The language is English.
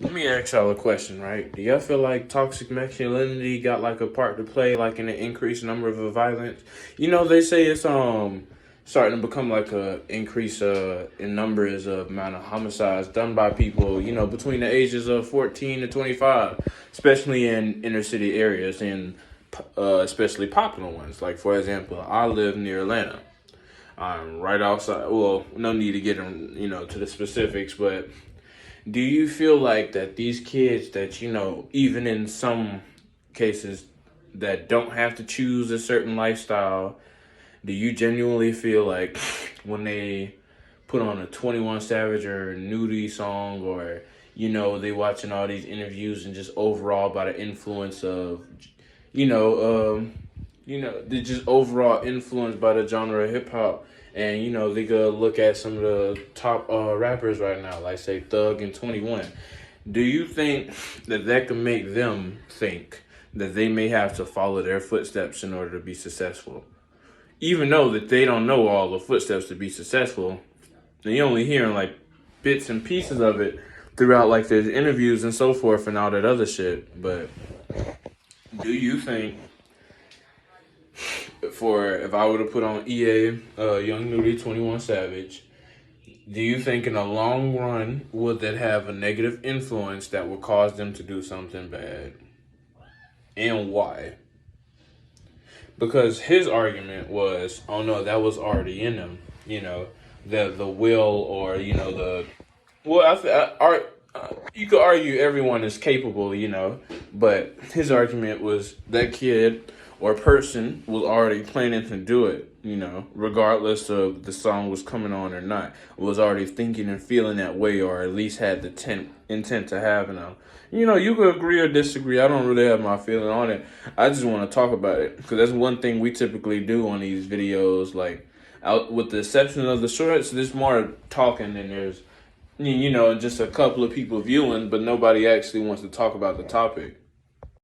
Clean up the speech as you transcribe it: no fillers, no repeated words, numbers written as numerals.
Let me ask y'all a question, right? Do y'all feel like toxic masculinity got like a part to play, like in the increased number of violence? They say it's starting to become like a increase in numbers of amount of homicides done by people, between the ages of 14 to 25, especially in inner city areas and especially popular ones. Like for example, I live near Atlanta. I'm right outside. Well, no need to get to the specifics, but do you feel like that these kids that, even in some cases that don't have to choose a certain lifestyle, do you genuinely feel like when they put on a 21 Savage or Nudie song or, they watching all these interviews and just overall by the influence of, you know, um, they're just overall influenced by the genre of hip hop. And they could look at some of the top rappers right now, like say Thug and 21. Do you think that could make them think that they may have to follow their footsteps in order to be successful? Even though that they don't know all the footsteps to be successful, they only hearing like bits and pieces of it throughout like their interviews and so forth and all that other shit. But do you think for if I were to put on EA, Young Nudie, 21 Savage, do you think in the long run would that have a negative influence that would cause them to do something bad? And why? Because his argument was, oh no, that was already in them. The will or the well, you could argue everyone is capable, but his argument was that kid or person was already planning to do it, regardless of the song was coming on or not, was already thinking and feeling that way, or at least had the intent to have it. You could agree or disagree. I don't really have my feeling on it. I just want to talk about it because that's one thing we typically do on these videos. Like, out with the exception of the shorts, there's more talking than there's just a couple of people viewing, but nobody actually wants to talk about the topic.